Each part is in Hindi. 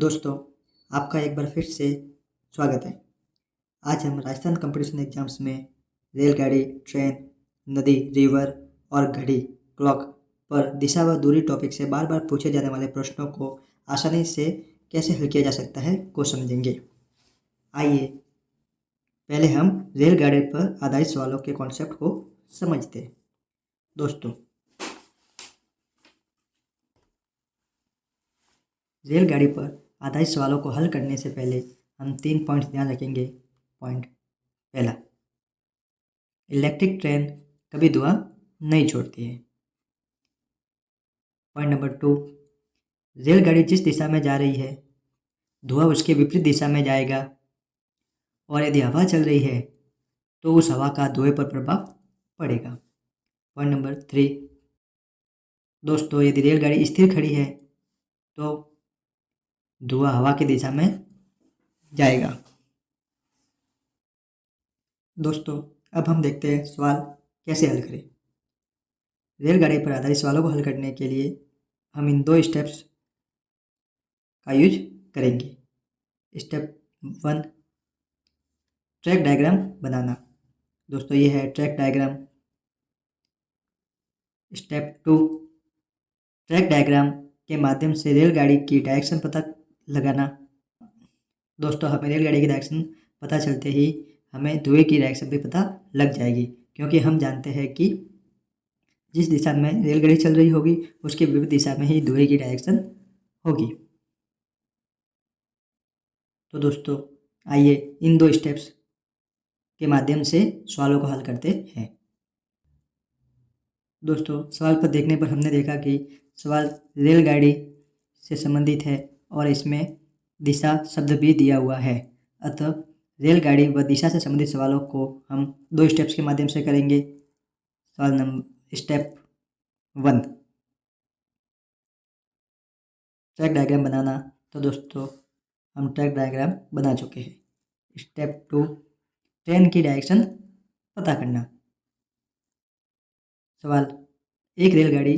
दोस्तों, आपका एक बार फिर से स्वागत है। आज हम राजस्थान कंपटीशन एग्जाम्स में रेलगाड़ी, ट्रेन, नदी, रिवर और घड़ी, क्लॉक पर दिशा व दूरी टॉपिक से बार बार पूछे जाने वाले प्रश्नों को आसानी से कैसे हल किया जा सकता है को समझेंगे। आइए पहले हम रेलगाड़ी पर आधारित सवालों के कॉन्सेप्ट को समझते हैं। दोस्तों, रेलगाड़ी पर आधारित सवालों को हल करने से पहले हम 3 पॉइंट्स ध्यान रखेंगे। पॉइंट पहला, इलेक्ट्रिक ट्रेन कभी धुआं नहीं छोड़ती है। पॉइंट नंबर 2, रेलगाड़ी जिस दिशा में जा रही है धुआं उसके विपरीत दिशा में जाएगा, और यदि हवा चल रही है तो उस हवा का धुएं पर प्रभाव पड़ेगा। पॉइंट नंबर 3, दोस्तों यदि रेलगाड़ी स्थिर खड़ी है तो धुआं हवा की दिशा में जाएगा। दोस्तों, अब हम देखते हैं सवाल कैसे हल करें। रेलगाड़ी पर आधारित सवालों को हल करने के लिए हम इन 2 स्टेप्स का यूज करेंगे। स्टेप 1, ट्रैक डायग्राम बनाना। दोस्तों ये है track diagram. Step 2, track diagram के माध्यम से रेलगाड़ी की डायरेक्शन पता लगाना। दोस्तों हमें रेलगाड़ी की डायरेक्शन पता चलते ही हमें धुएं की डायरेक्शन भी पता लग जाएगी, क्योंकि हम जानते हैं कि जिस दिशा में रेलगाड़ी चल रही होगी उसके विपरीत दिशा में ही धुएं की डायरेक्शन होगी। तो दोस्तों आइए इन 2 स्टेप्स के माध्यम से सवालों को हल करते हैं। दोस्तों सवाल पर देखने पर हमने देखा कि सवाल रेलगाड़ी से संबंधित है और इसमें दिशा शब्द भी दिया हुआ है। अतः रेलगाड़ी व दिशा से संबंधित सवालों को हम 2 स्टेप्स के माध्यम से करेंगे। सवाल नंबर स्टेप 1, ट्रैक डायग्राम बनाना। तो दोस्तों हम ट्रैक डायग्राम बना चुके हैं। स्टेप 2, ट्रेन की डायरेक्शन पता करना। सवाल, एक रेलगाड़ी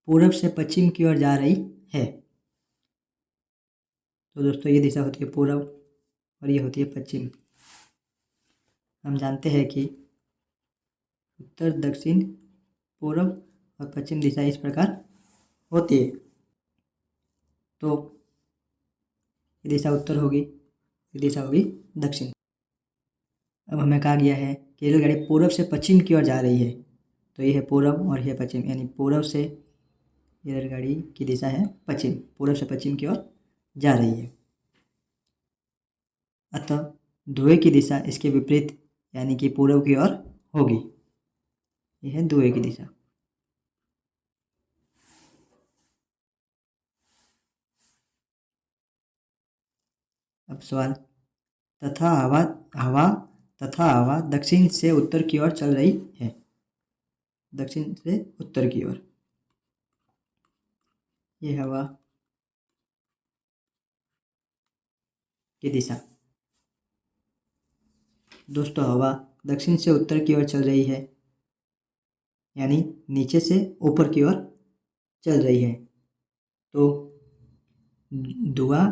पूर्व से पश्चिम की ओर जा रही है। तो दोस्तों ये दिशा होती है पूर्व और ये होती है पश्चिम। हम जानते हैं कि उत्तर, दक्षिण, पूर्व और पश्चिम दिशा इस प्रकार होती है। तो ये दिशा उत्तर होगी, ये दिशा होगी दक्षिण। अब हमें कहा गया है कि रेलगाड़ी पूर्व से पश्चिम की ओर जा रही है, तो ये है पूर्व और ये है पश्चिम, यानी पूर्व से ये रेलगाड़ी की दिशा है पश्चिम, पूर्व से पश्चिम की ओर जा रही है। अतः धुएं की दिशा इसके विपरीत यानी कि पूर्व की ओर होगी। यह है धुएं की दिशा। अब सवाल, तथा हवा दक्षिण से उत्तर की ओर चल रही है। दक्षिण से उत्तर की ओर ये हवा की दिशा। दोस्तों हवा दक्षिण से उत्तर की ओर चल रही है, यानी नीचे से ऊपर की ओर चल रही है। तो धुआं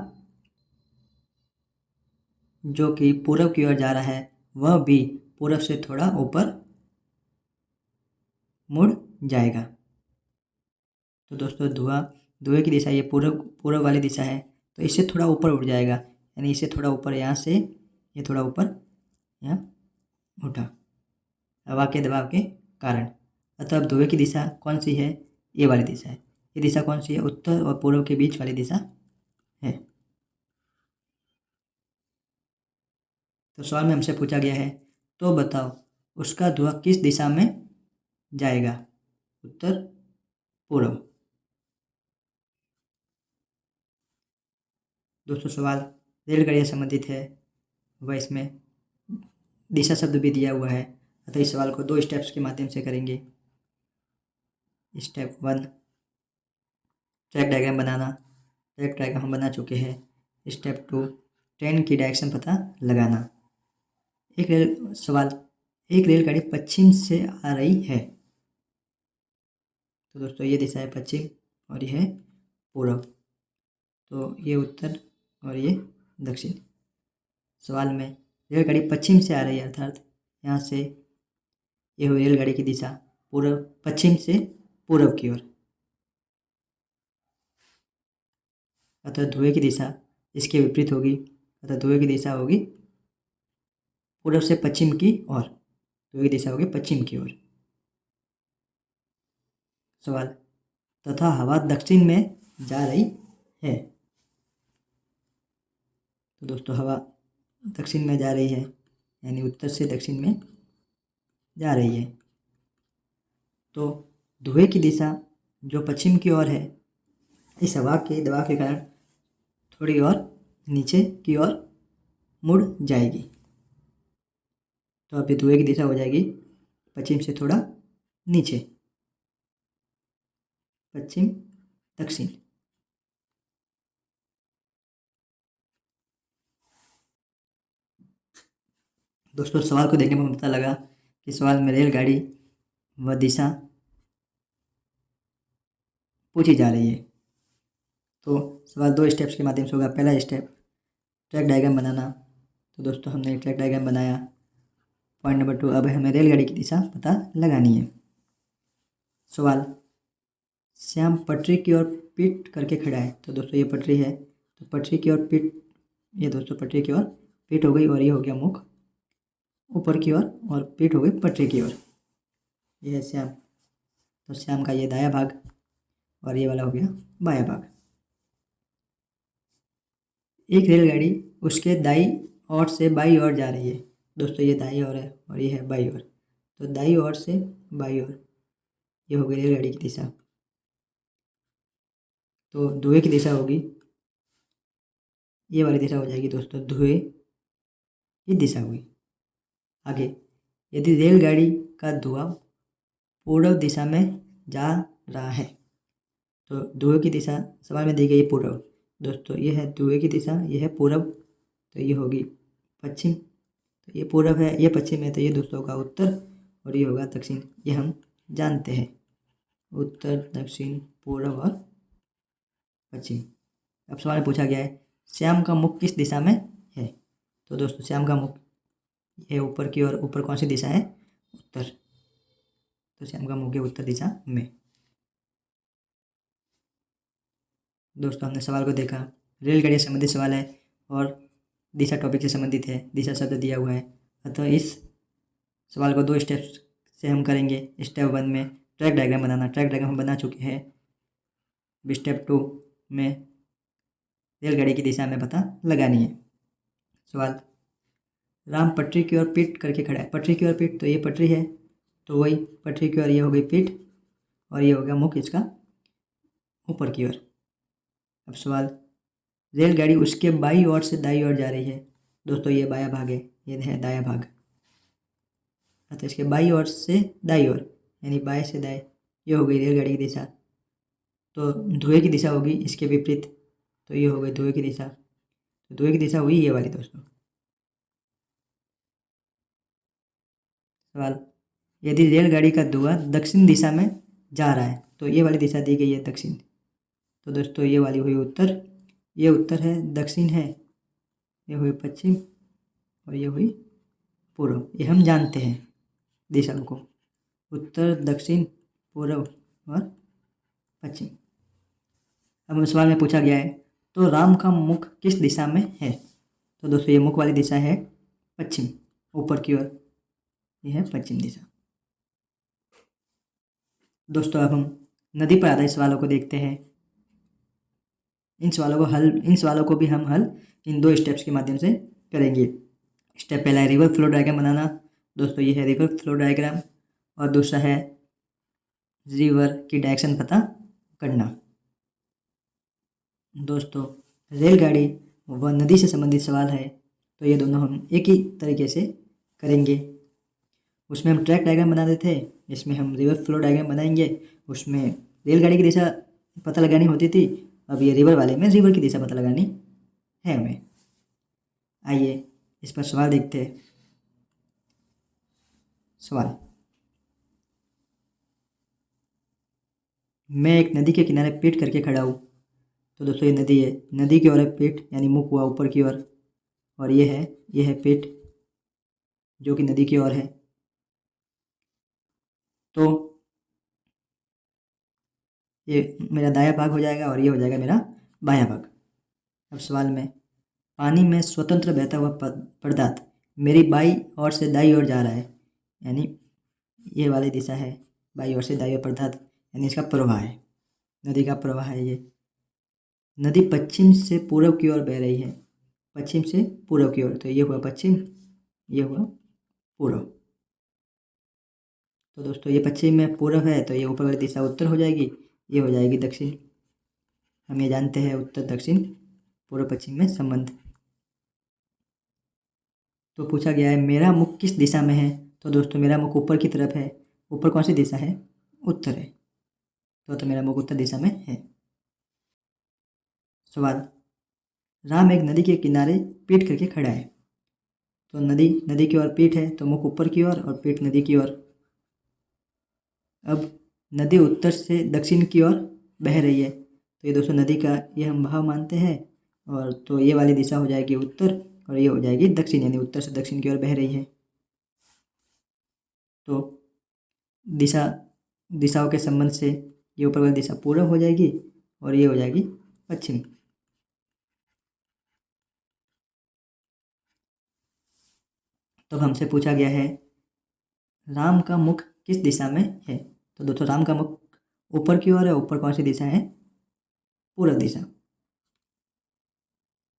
जो कि पूर्व की ओर जा रहा है वह भी पूर्व से थोड़ा ऊपर मुड़ जाएगा। तो दोस्तों धुएं की दिशा ये पूर्व वाली दिशा है, तो इससे थोड़ा ऊपर उठ जाएगा, यानी इससे थोड़ा ऊपर, यहाँ से ये थोड़ा ऊपर यहाँ उठा हवा के दबाव के कारण। अतः अब धुएं की दिशा कौन सी है? ये वाली दिशा है। ये दिशा कौन सी है? उत्तर और पूर्व के बीच वाली दिशा है। तो सवाल में हमसे पूछा गया है, तो बताओ उसका धुआं किस दिशा में जाएगा? उत्तर, पूर्व। दोस्तों सवाल रेलगाड़ी से संबंधित है, वह इसमें दिशा शब्द भी दिया हुआ है। अतः इस सवाल को 2 स्टेप्स के माध्यम से करेंगे। स्टेप 1, ट्रैक डायग्राम बनाना। ट्रैक डायग्राम हम बना चुके हैं। स्टेप 2, ट्रेन की डायरेक्शन पता लगाना। एक रेलगाड़ी पश्चिम से आ रही है। तो दोस्तों ये दिशा है पश्चिम और ये है पूर्व, तो ये उत्तर और ये दक्षिण। सवाल में रेलगाड़ी पश्चिम से आ रही है, अर्थात यहाँ से ये हुई रेलगाड़ी की दिशा पूर्व, पश्चिम से पूर्व की ओर, अतः धुएं की दिशा इसके विपरीत होगी। अतः धुएं की दिशा होगी पूर्व से पश्चिम की ओर, धुएं की दिशा होगी पश्चिम की ओर। सवाल, तथा हवा दक्षिण में जा रही है। तो दोस्तों हवा दक्षिण में जा रही है, यानी उत्तर से दक्षिण में जा रही है। तो धुएं की दिशा जो पश्चिम की ओर है, इस हवा के दबाव के कारण थोड़ी और नीचे की ओर मुड़ जाएगी। तो अभी धुएं की दिशा हो जाएगी पश्चिम से थोड़ा नीचे, पश्चिम दक्षिण। दोस्तों सवाल को देखने पर पता लगा कि सवाल में रेलगाड़ी व दिशा पूछी जा रही है। तो सवाल 2 स्टेप्स के माध्यम से होगा। पहला स्टेप, ट्रैक डायग्राम बनाना। तो दोस्तों हमने ट्रैक डायग्राम बनाया। पॉइंट नंबर 2, अब हमें रेलगाड़ी की दिशा पता लगानी है। सवाल, श्याम पटरी की ओर पीठ करके खड़ा है। तो दोस्तों ये पटरी है, तो पटरी की ओर पीठ, ये दोस्तों पटरी की ओर पीठ हो गई और ये हो गया मुख ऊपर की ओर और पीठ हो गई पटरी की ओर। ये है श्याम। तो श्याम का ये दायां भाग और ये वाला हो गया बायां भाग। एक रेलगाड़ी उसके दाई ओर से बाई ओर जा रही है। दोस्तों ये दाई ओर है और ये है बाई ओर। तो दाई ओर से बाई ओर, ये हो गई रेलगाड़ी की दिशा। तो धुएं की दिशा होगी, ये वाली दिशा हो जाएगी दोस्तों, धुएं की दिशा हुई। आगे, यदि रेलगाड़ी का धुआं पूर्व दिशा में जा रहा है, तो धुएं की दिशा सवाल में दी गई पूर्व। दोस्तों ये है धुएं की दिशा, ये है पूर्व, तो ये होगी पश्चिम। तो ये पूर्व है, ये पश्चिम है, तो ये दोस्तों होगा उत्तर और ये होगा दक्षिण। ये हम जानते हैं, उत्तर, दक्षिण, पूर्व और पश्चिम। अब सवाल में पूछा गया है श्याम का मुख किस दिशा में है। तो दोस्तों श्याम का मुख ये ऊपर की ओर, ऊपर कौन सी दिशा है, उत्तर। तो श्याम का मुख है उत्तर दिशा में। दोस्तों हमने सवाल को देखा, रेलगाड़ी से संबंधित सवाल है और दिशा टॉपिक से संबंधित है, दिशा शब्द दिया हुआ है। अतः इस सवाल को 2 स्टेप्स से हम करेंगे। स्टेप 1 में ट्रैक डायग्राम बनाना, ट्रैक डायग्राम हम बना चुके हैं। स्टेप 2 में रेलगाड़ी की दिशा में पता लगानी है। सवाल, राम पटरी की ओर पीठ करके खड़ा है। पटरी की ओर पीठ, तो ये पटरी है, तो वही पटरी की ओर ये हो गई पीठ और ये हो गया मुख इसका ऊपर की ओर। अब सवाल, रेलगाड़ी उसके बाई ओर से दाई ओर जा रही है। दोस्तों ये बायां भाग है, ये है दायां भाग। अतः इसके बाई ओर से दाई ओर, यानी बाएं से दाएं, ये हो गई रेलगाड़ी की दिशा। तो धुएं की दिशा होगी इसके विपरीत, तो ये हो गई धुएं की दिशा। तो धुएं की दिशा हुई ये वाली दोस्तों। सवाल, यदि रेलगाड़ी का धुआं दक्षिण दिशा में जा रहा है, तो ये वाली दिशा दी गई है दक्षिण। तो दोस्तों ये वाली हुई उत्तर, ये उत्तर है, दक्षिण है, ये हुई पश्चिम और ये हुई पूर्व। ये हम जानते हैं दिशा को, उत्तर, दक्षिण, पूर्व और पश्चिम। अब सवाल में पूछा गया है तो राम का मुख किस दिशा में है। तो दोस्तों ये मुख वाली दिशा है पश्चिम, ऊपर की ओर, ये है पश्चिम दिशा। दोस्तों अब हम नदी पर आधारित सवालों को देखते हैं। इन सवालों को भी हम हल इन 2 स्टेप्स के माध्यम से करेंगे। स्टेप पहला है रिवर फ्लो डायग्राम बनाना। दोस्तों ये है रिवर फ्लो डायग्राम और दूसरा है रिवर की डायरेक्शन पता करना। दोस्तों रेलगाड़ी व नदी से संबंधित सवाल है, तो ये दोनों हम एक ही तरीके से करेंगे। उसमें हम ट्रैक डायग्राम बनाते थे, इसमें हम रिवर फ्लो डायग्राम बनाएंगे। उसमें रेलगाड़ी की दिशा पता लगानी होती थी, अब ये रिवर वाले में रिवर की दिशा पता लगानी है हमें। आइए इस पर सवाल देखते हैं। सवाल, मैं एक नदी के किनारे पीठ करके खड़ा हूँ। तो दोस्तों ये नदी है, नदी की ओर है पीठ यानी मुख हुआ ऊपर की ओर, और ये है पीठ जो कि नदी की ओर है। तो ये मेरा दायां भाग हो जाएगा और ये हो जाएगा मेरा बायां भाग। अब सवाल में, पानी में स्वतंत्र बहता हुआ पदार्थ मेरी बाई ओर से दाई ओर जा रहा है, यानी ये वाली दिशा है, बाई ओर से दाई ओर पदार्थ, यानी इसका प्रवाह है, नदी का प्रवाह है ये। नदी पश्चिम से पूर्व की ओर बह रही है, पश्चिम से पूर्व की ओर, तो ये हुआ पश्चिम, ये हुआ पूर्व। तो दोस्तों ये पश्चिम में पूर्व है, तो ये ऊपर वाली दिशा उत्तर हो जाएगी, ये हो जाएगी दक्षिण। हम ये जानते हैं उत्तर दक्षिण पूर्व पश्चिम में संबंध। तो पूछा गया है मेरा मुख किस दिशा में है, तो दोस्तों मेरा मुख ऊपर की तरफ है। ऊपर कौन सी दिशा है? उत्तर है, तो मेरा मुख उत्तर दिशा में है। सवाल, राम एक नदी के किनारे पीठ करके खड़ा है, तो नदी की ओर पीठ है, तो मुख ऊपर की ओर और पीठ नदी की ओर। अब नदी उत्तर से दक्षिण की ओर बह रही है, तो ये दोस्तों नदी का ये हम बहाव मानते हैं, और तो ये वाली दिशा हो जाएगी उत्तर और ये हो जाएगी दक्षिण, यानी उत्तर से दक्षिण की ओर बह रही है। तो दिशाओं के संबंध से ये ऊपर वाली दिशा पूर्व हो जाएगी और ये हो जाएगी पश्चिम। तो हमसे पूछा गया है राम का मुख किस दिशा में है, तो दोस्तों राम का मुख ऊपर की ओर है। ऊपर कौन सी दिशा है? पूर्व दिशा,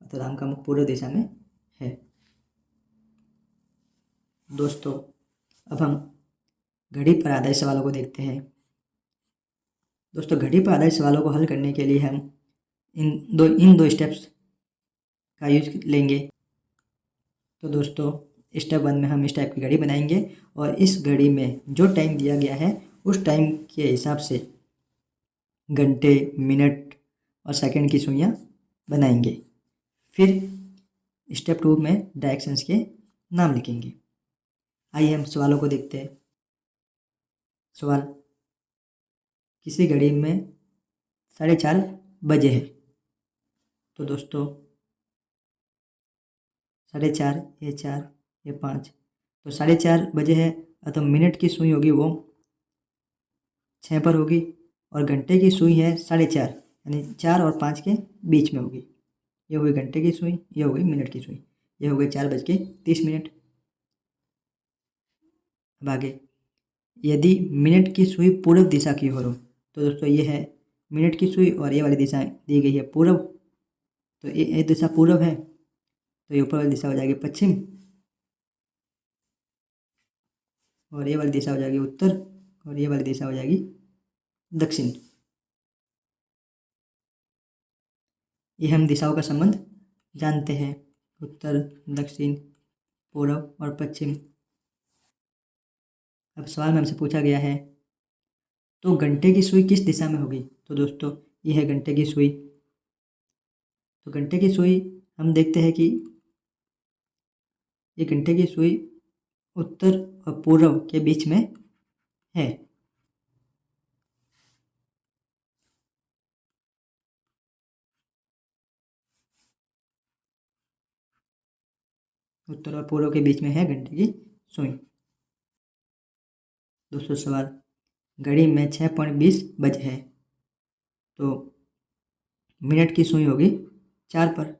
तो राम का मुख पूर्व दिशा में है। दोस्तों अब हम घड़ी पर आधारित सवालों को देखते हैं। दोस्तों घड़ी पर आधारित सवालों को हल करने के लिए हम इन दो स्टेप्स का यूज लेंगे। तो दोस्तों स्टेप 1 में हम इस टाइप की घड़ी बनाएंगे और इस घड़ी में जो टाइम दिया गया है उस टाइम के हिसाब से घंटे, मिनट और सेकंड की सुइयाँ बनाएंगे। फिर स्टेप 2 में डायरेक्शंस के नाम लिखेंगे। आइए हम सवालों को देखते हैं। सवाल, किसी घड़ी में 4:30 बजे है, तो दोस्तों 4:30, ये 4, ये 5, तो 4:30 बजे है, तो मिनट की सुई होगी वो 6 पर होगी और घंटे की सुई है 4:30, यानी 4 और 5 के बीच में होगी। ये हो गई घंटे की सुई, ये हो गई मिनट की सुई, ये हो गई 4:30। अब आगे, यदि मिनट की सुई पूर्व दिशा की ओर हो, तो दोस्तों ये है मिनट की सुई और ये वाली दिशा दी गई है पूर्व, तो ये दिशा पूर्व है, तो ये ऊपर वाली दिशा हो जाएगी पश्चिम और ये वाली दिशा हो जाएगी उत्तर और ये वाली दिशा हो जाएगी दक्षिण। ये हम दिशाओं का संबंध जानते हैं, उत्तर, दक्षिण, पूर्व और पश्चिम। अब सवाल में हमसे पूछा गया है तो घंटे की सुई किस दिशा में होगी, तो दोस्तों ये है घंटे की सुई। तो घंटे की सुई हम देखते हैं कि ये घंटे की सुई उत्तर और पूर्व के बीच में है। उत्तर और पूर्व के बीच में है घंटे की सुई। दोस्तों सवाल, घड़ी में 6:20 बजे है, तो मिनट की सुई होगी 4 पर,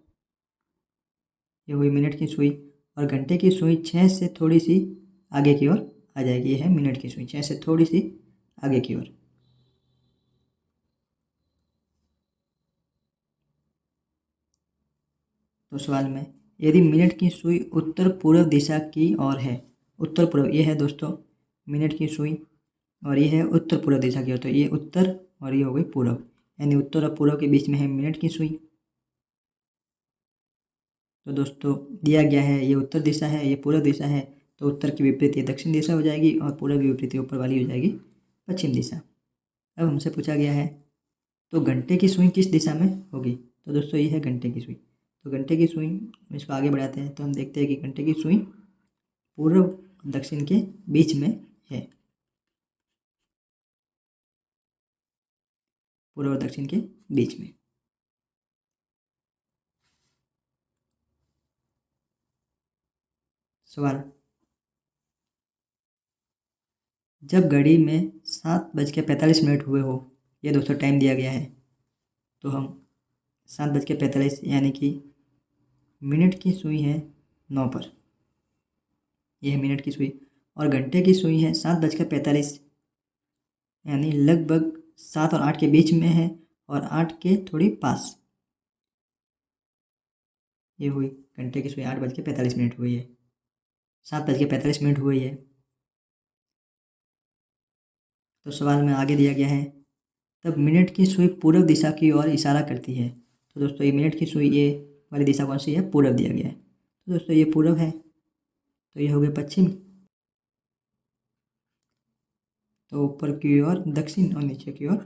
ये हुई मिनट की सुई, और घंटे की सुई 6 से थोड़ी सी आगे की ओर आ जाएगी। ये है मिनट की सुई 6 से थोड़ी सी आगे की ओर। तो सवाल में, यदि मिनट की सुई उत्तर पूर्व दिशा की ओर है, उत्तर पूर्व ये है दोस्तों मिनट की सुई और ये है उत्तर पूर्व दिशा की ओर, तो ये उत्तर और ये हो गई पूर्व, यानी उत्तर और पूर्व के बीच में है मिनट की सुई। तो दोस्तों दिया गया है ये उत्तर दिशा है, ये पूर्व दिशा है, तो उत्तर की विपरीत ये दक्षिण दिशा हो जाएगी और पूर्व की विपरीत ऊपर वाली हो जाएगी पश्चिम दिशा। अब हमसे पूछा गया है तो घंटे की सुई किस दिशा में होगी, तो दोस्तों ये है घंटे की सुई। तो घंटे की सुई, इसको आगे बढ़ाते हैं तो हम देखते हैं कि घंटे की सुई पूर्व दक्षिण के बीच में है, पूर्व और दक्षिण के बीच में। सवाल, जब घड़ी में 7:45 हुए हो, ये दोस्तों टाइम दिया गया है, तो हम 7:45 यानी कि मिनट की सुई है 9 पर, यह है मिनट की सुई, और घंटे की सुई है 7:45 यानी लगभग 7 और 8 के बीच में है और 8 के थोड़ी पास। ये हुई घंटे की सुई 8:45 हुई है, 7:45 हुई है। तो सवाल में आगे दिया गया है, तब मिनट की सुई पूर्व दिशा की ओर इशारा करती है। तो दोस्तों ये मिनट की सुई, ये वाली दिशा कौन सी है? पूर्व दिया गया है। तो दोस्तों ये पूर्व है, तो ये हो गया पश्चिम, तो ऊपर की ओर दक्षिण और नीचे की ओर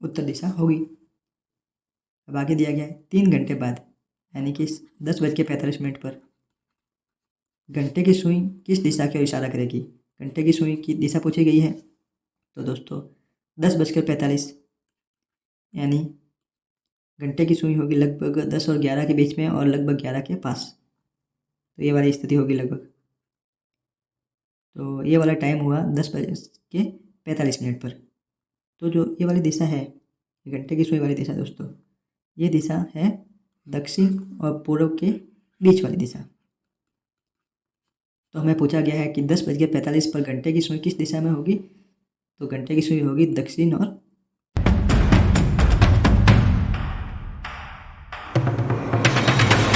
उत्तर दिशा होगी। अब आगे दिया गया है 3 घंटे बाद यानी कि 10:45 पर घंटे की सुई किस दिशा की ओर इशारा करेगी? घंटे की सुई की दिशा पूछी गई है। तो दोस्तों 10:45 यानी घंटे की सुई होगी लगभग 10 और 11 के बीच में और लगभग 11 के पास, तो ये वाली स्थिति होगी लगभग। तो ये वाला टाइम हुआ 10:45 पर। तो जो ये वाली दिशा है, घंटे की सुई वाली दिशा दोस्तों, ये दिशा है दक्षिण और पूर्व के बीच वाली दिशा। तो हमें पूछा गया है कि 10:45 पर घंटे की सुई किस दिशा में होगी? तो घंटे की सुई होगी दक्षिण और